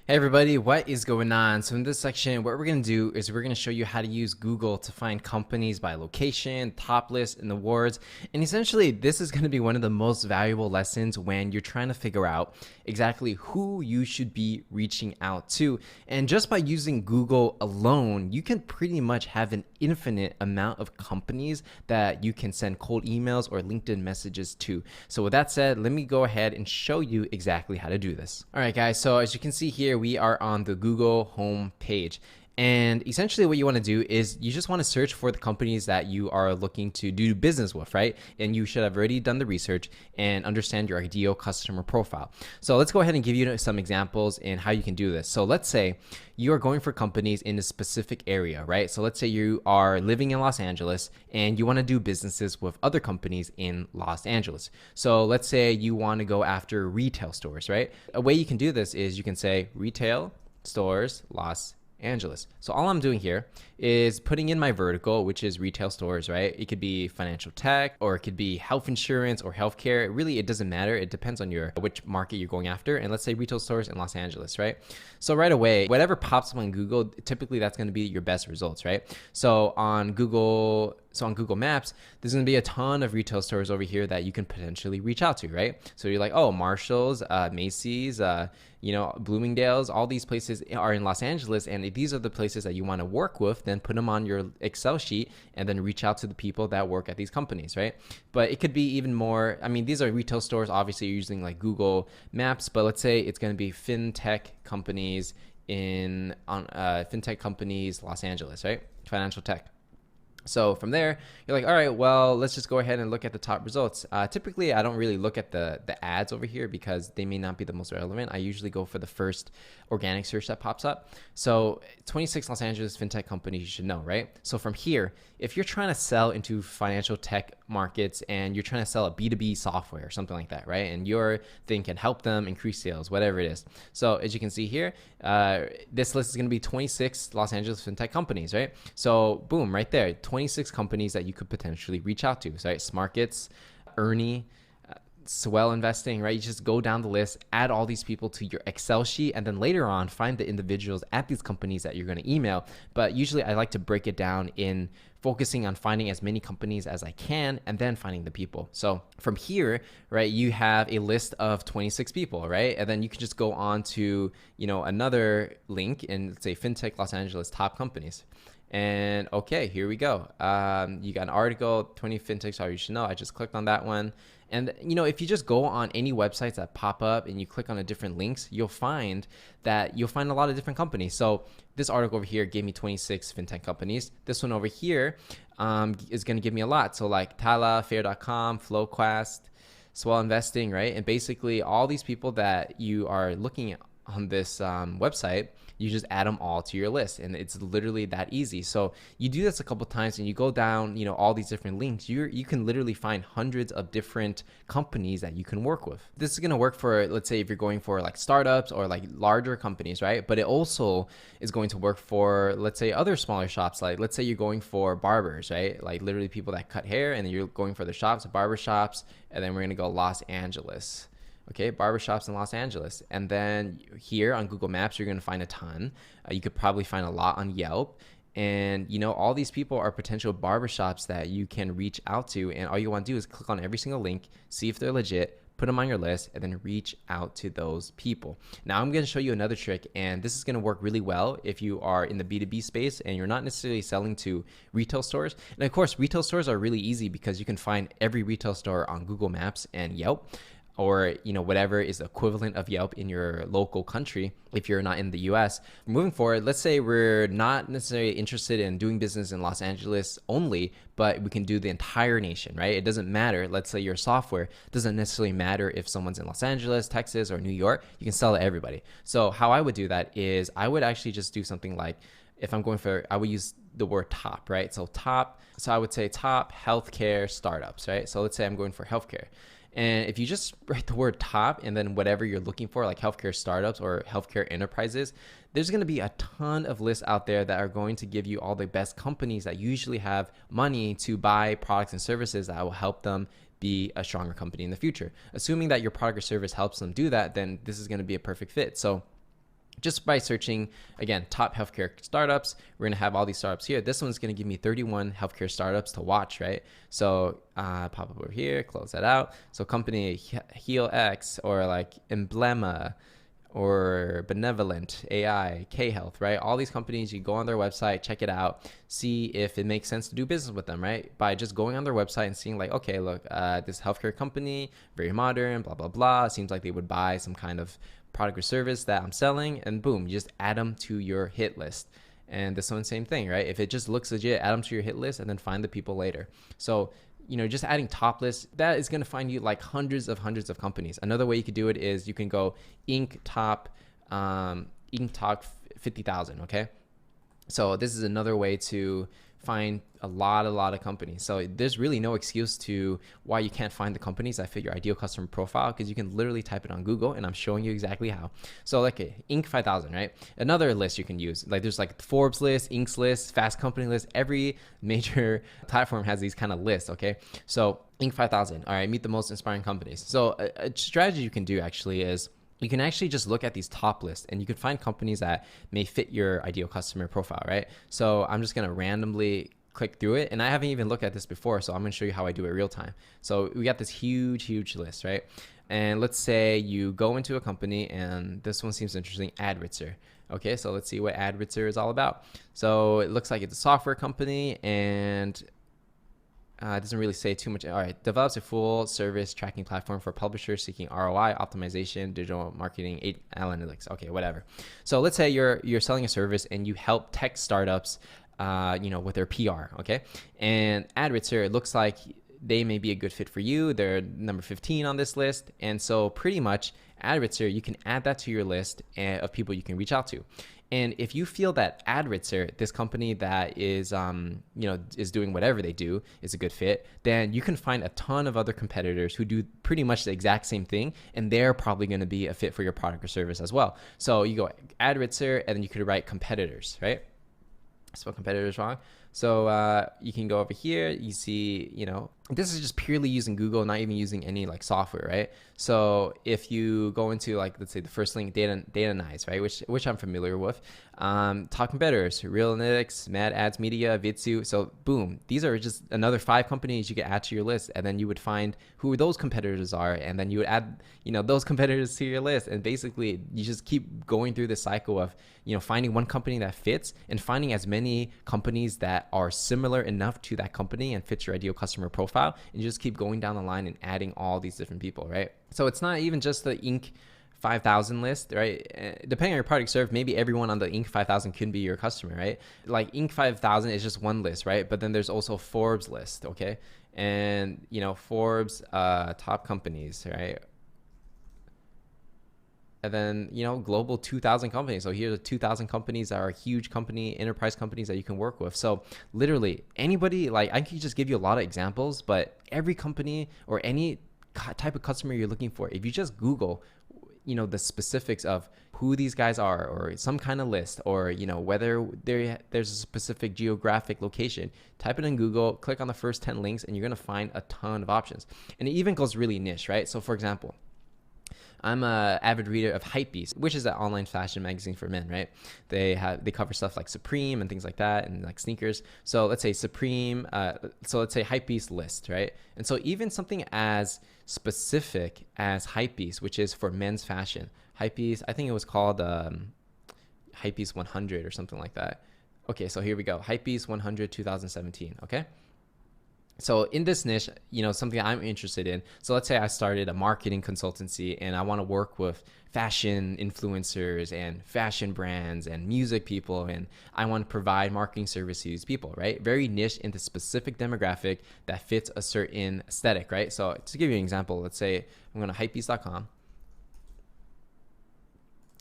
Hey everybody, what is going on? So in this section, what we're going to do is we're going to show you how to use Google to find companies by location, top list, and awards. And essentially, this is going to be one of the most valuable lessons when you're trying to figure out exactly who you should be reaching out to. And just by using Google alone, you can pretty much have an infinite amount of companies that you can send cold emails or LinkedIn messages to. So with that said, let me go ahead and show you exactly how to do this. All right, guys. So as you can see here, we are on the Google home page. And essentially what you want to do is you just want to search for the companies that you are looking to do business with, right? And you should have already done the research and understand your ideal customer profile. So let's go ahead and give you some examples in how you can do this. So let's say you are going for companies in a specific area, right? So let's say you are living in Los Angeles and you want to do businesses with other companies in Los Angeles. So let's say you want to go after retail stores, right? A way you can do this is you can say retail stores Los Angeles. So all I'm doing here is putting in my vertical, which is retail stores, right? It could be financial tech, or it could be health insurance or healthcare. Really, it doesn't matter. It depends on which market you're going after. And let's say retail stores in Los Angeles, right? So right away, whatever pops up on Google, typically that's going to be your best results, right? So on Google Maps, there's going to be a ton of retail stores over here that you can potentially reach out to, right? So you're like, oh, Marshall's, Macy's, Bloomingdale's, all these places are in Los Angeles. And if these are the places that you want to work with, then put them on your Excel sheet and then reach out to the people that work at these companies, right? But it could be even more. I mean, these are retail stores. Obviously, you're using like Google Maps, but let's say it's going to be fintech companies Los Angeles, right? Financial tech. So from there, you're like, all right, well, let's just go ahead and look at the top results. Typically, I don't really look at the ads over here because they may not be the most relevant. I usually go for the first organic search that pops up. So 26 Los Angeles fintech companies you should know, right? So from here, if you're trying to sell into financial tech markets and you're trying to sell a B2B software or something like that, right? And your thing can help them increase sales, whatever it is. So as you can see here, this list is going to be 26 Los Angeles fintech companies, right? So boom, right there, 26 companies that you could potentially reach out to, right? Smarkets, Ernie, Swell Investing, right? You just go down the list, add all these people to your Excel sheet, and then later on find the individuals at these companies that you're going to email. But usually I like to break it down in focusing on finding as many companies as I can and then finding the people. So from here, right, you have a list of 26 people, right? And then you can just go on to, another link and say FinTech Los Angeles top companies. And okay, here we go. You got an article, 20 fintechs you should know. I just clicked on that one. And, if you just go on any websites that pop up and you click on a different links, you'll find a lot of different companies. So this article over here gave me 26 fintech companies. This one over here is going to give me a lot. So like Tala, Fair.com, FlowQuest, Swell Investing, right? And basically all these people that you are looking at on this website, you just add them all to your list, and it's literally that easy. So you do this a couple times and you go down, all these different links, you can literally find hundreds of different companies that you can work with. This is going to work for, let's say, if you're going for like startups or like larger companies, right? But it also is going to work for, let's say, other smaller shops. Like let's say you're going for barbers, right? Like literally people that cut hair, and then you're going for the shops, barber shops, and then we're going to go Los Angeles. Okay, barbershops in Los Angeles. And then here on Google Maps, you're going to find a ton. You could probably find a lot on Yelp. And, all these people are potential barbershops that you can reach out to. And all you want to do is click on every single link, see if they're legit, put them on your list, and then reach out to those people. Now, I'm going to show you another trick, and this is going to work really well if you are in the B2B space and you're not necessarily selling to retail stores. And of course, retail stores are really easy because you can find every retail store on Google Maps and Yelp, or whatever is the equivalent of Yelp in your local country if you're not in the US. Moving forward, let's say we're not necessarily interested in doing business in Los Angeles only, but we can do the entire nation, right? It doesn't matter. Let's say your software, it doesn't necessarily matter if someone's in Los Angeles, Texas, or New York. You can sell to everybody. So how I would do that is I would actually just do something like, if I'm going for, I would use the word top, right? So I would say top healthcare startups, right? So let's say I'm going for healthcare. And if you just write the word top and then whatever you're looking for, like healthcare startups or healthcare enterprises, there's going to be a ton of lists out there that are going to give you all the best companies that usually have money to buy products and services that will help them be a stronger company in the future. Assuming that your product or service helps them do that, then this is going to be a perfect fit. So just by searching, again, top healthcare startups. We're going to have all these startups here. This one's going to give me 31 healthcare startups to watch, right? So pop up over here, close that out. So company HealX, or like Emblema, or Benevolent AI, K Health, right? All these companies, you go on their website, check it out, see if it makes sense to do business with them, right? By just going on their website and seeing like, okay, look, this healthcare company, very modern, blah, blah, blah. Seems like they would buy some kind of product or service that I'm selling, and boom, you just add them to your hit list. And this one, same thing, right? If it just looks legit, add them to your hit list and then find the people later. So, just adding top lists, that is going to find you like hundreds of companies. Another way you could do it is you can go Inc. top 50,000. Okay. So this is another way to find a lot of companies. So there's really no excuse to why you can't find the companies that fit your ideal customer profile, because you can literally type it on Google, and I'm showing you exactly how. So like Inc. 5000, right? Another list you can use, like there's like Forbes list, Inc.'s list, Fast Company list. Every major platform has these kind of lists, okay? So Inc. 5000, all right, meet the most inspiring companies. So a strategy you can do actually is, you can actually just look at these top lists and you can find companies that may fit your ideal customer profile, right? So I'm just going to randomly click through it, and I haven't even looked at this before, so I'm going to show you how I do it real time. So we got this huge list, right? And let's say you go into a company, and this one seems interesting, Adritzer. Okay, so let's see what Adritzer is all about. So it looks like it's a software company, and it doesn't really say too much. All right, develops a full service tracking platform for publishers seeking ROI, optimization, digital marketing, analytics. Okay, whatever. So let's say you're selling a service and you help tech startups, with their PR. Okay, and Adritzer, it looks like they may be a good fit for you. They're number 15 on this list, and so pretty much Adritzer, you can add that to your list of people you can reach out to. And if you feel that Adritzer, this company that is, is doing whatever they do, is a good fit, then you can find a ton of other competitors who do pretty much the exact same thing, and they're probably going to be a fit for your product or service as well. So you go Adritzer, and then you could write competitors, right? I spelled competitors wrong. So you can go over here. You see, this is just purely using Google, not even using any like software, right? So if you go into like, let's say the first link, Datanyze, right, which I'm familiar with, top competitors, Realytics, Mad Ads Media, Vidsu. So boom, these are just another 5 companies you could add to your list, and then you would find who those competitors are, and then you would add, those competitors to your list, and basically you just keep going through the cycle of, finding one company that fits and finding as many companies that are similar enough to that company and fits your ideal customer profile, and you just keep going down the line and adding all these different people, right? So it's not even just the Inc. 5000 list, right? Depending on your product served, maybe everyone on the Inc. 5000 could be your customer, right? Like Inc. 5000 is just one list, right? But then there's also Forbes list, okay? And Forbes top companies, right? And then global 2000 companies. So here are the 2000 companies that are huge company, enterprise companies that you can work with. So literally anybody, like I can just give you a lot of examples, but every company or any type of customer you're looking for, if you just Google the specifics of who these guys are, or some kind of list, or whether there's a specific geographic location, type it in Google, click on the first 10 links, and you're going to find a ton of options. And it even goes really niche, right? So for example, I'm a avid reader of Hypebeast, which is an online fashion magazine for men, right? They cover stuff like Supreme and things like that, and like sneakers. So let's say Supreme, so let's say Hypebeast list, right? And so even something as specific as Hypebeast, which is for men's fashion, Hypebeast, I think it was called Hypebeast 100 or something like that. Okay, so here we go, Hypebeast 100 2017, okay? So in this niche, something I'm interested in. So let's say I started a marketing consultancy and I want to work with fashion influencers and fashion brands and music people, and I want to provide marketing service to these people, right? Very niche into specific demographic that fits a certain aesthetic, right? So to give you an example, let's say I'm going to hypebeast.com.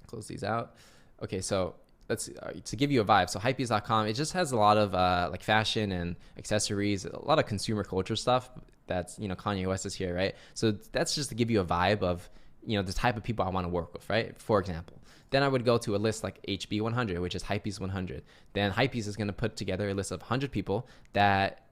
Close these out. Okay, so let's to give you a vibe. So hypebeast.com, it just has a lot of like fashion and accessories, a lot of consumer culture stuff. That's Kanye West is here, right? So that's just to give you a vibe of the type of people I want to work with, right? For example, then I would go to a list like HB 100, which is Hypebeast 100. Then Hypebeast is going to put together a list of 100 people that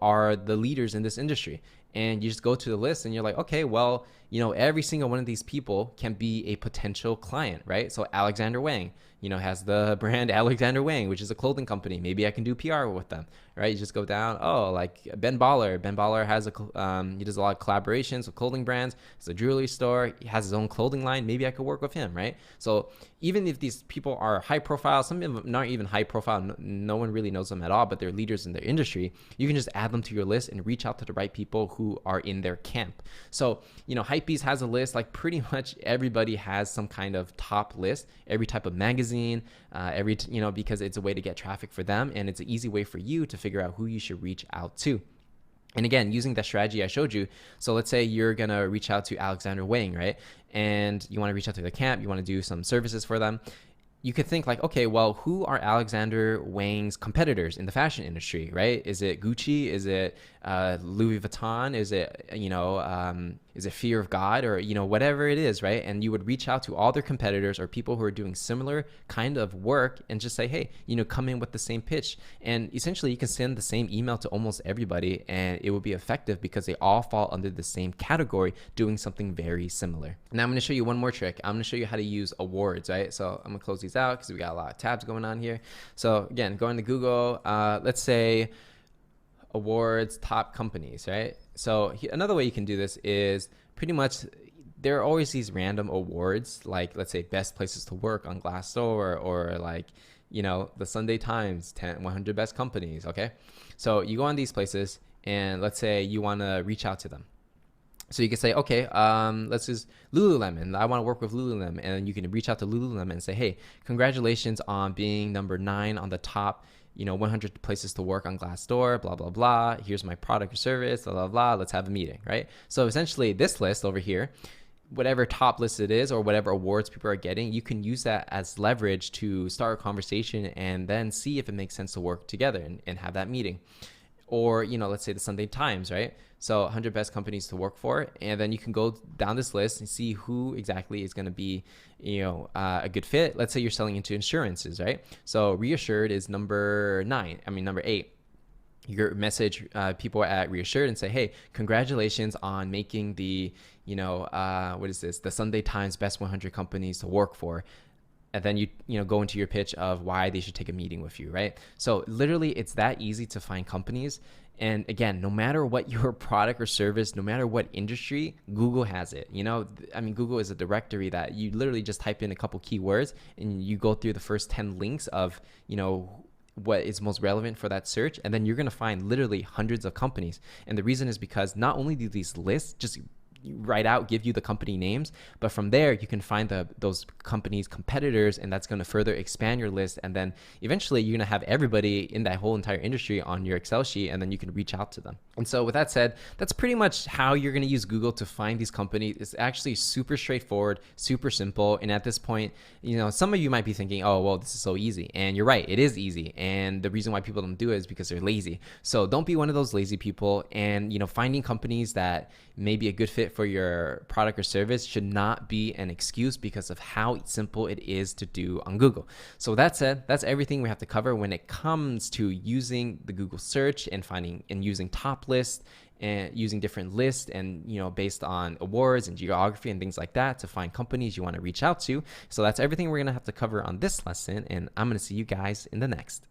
are the leaders in this industry. And you just go to the list and you're like, okay, well, every single one of these people can be a potential client, right? So Alexander Wang, has the brand Alexander Wang, which is a clothing company. Maybe I can do PR with them, right? You just go down. Oh, like Ben Baller. Ben Baller has he does a lot of collaborations with clothing brands. It's a jewelry store. He has his own clothing line. Maybe I could work with him, right? So even if these people are high profile, some of them not even high profile, no one really knows them at all, but they're leaders in their industry, you can just add them to your list and reach out to the right people who are in their camp. So, Hypebeast has a list. Like pretty much everybody has some kind of top list, every type of magazine, because it's a way to get traffic for them, and it's an easy way for you to figure out who you should reach out to. And again, using that strategy I showed you. So let's say you're going to reach out to Alexander Wang, right? And you want to reach out to the camp. You want to do some services for them. You could think like, okay, well, who are Alexander Wang's competitors in the fashion industry, right? Is it Gucci? Is it Louis Vuitton? Is it Fear of God, or whatever it is, right? And you would reach out to all their competitors or people who are doing similar kind of work and just say, hey, come in with the same pitch. And essentially, you can send the same email to almost everybody, and it will be effective because they all fall under the same category, doing something very similar. Now I'm going to show you one more trick. I'm going to show you how to use awards, right? So I'm going to close these out because we got a lot of tabs going on here. So again, going to Google, let's say awards, top companies, right? So another way you can do this is pretty much there are always these random awards, like let's say best places to work on Glassdoor, or like, the Sunday Times 100 best companies. Okay. So you go on these places and let's say you want to reach out to them. So you can say, okay, let's just Lululemon. I want to work with Lululemon. And you can reach out to Lululemon and say, hey, congratulations on being number 9 on the top 100 places to work on Glassdoor, blah, blah, blah. Here's my product or service, blah, blah, blah. Let's have a meeting, right? So essentially this list over here, whatever top list it is or whatever awards people are getting, you can use that as leverage to start a conversation and then see if it makes sense to work together and have that meeting. Or, let's say the Sunday Times, right? So 100 best companies to work for. And then you can go down this list and see who exactly is going to be, a good fit. Let's say you're selling into insurances, right? So Reassured is number 8. Your message people at Reassured and say, hey, congratulations on making the, the Sunday Times best 100 companies to work for. And then you go into your pitch of why they should take a meeting with you, right? So literally it's that easy to find companies. And again, no matter what your product or service, no matter what industry, Google has it. Google is a directory that you literally just type in a couple keywords and you go through the first 10 links of, what is most relevant for that search. And then you're going to find literally hundreds of companies. And the reason is because not only do these lists just give you the company names, but from there you can find those companies' competitors, and that's going to further expand your list. And then eventually you're going to have everybody in that whole entire industry on your Excel sheet, and then you can reach out to them. And so with that said, that's pretty much how you're going to use Google to find these companies. It's actually super straightforward, super simple. And at this point, some of you might be thinking, oh, well, this is so easy. And you're right, it is easy. And the reason why people don't do it is because they're lazy. So don't be one of those lazy people. And finding companies that may be a good fit for your product or service should not be an excuse because of how simple it is to do on Google. So that said, that's everything we have to cover when it comes to using the Google search and finding and using top lists and using different lists and based on awards and geography and things like that to find companies you want to reach out to. So that's everything we're going to have to cover on this lesson, and I'm going to see you guys in the next.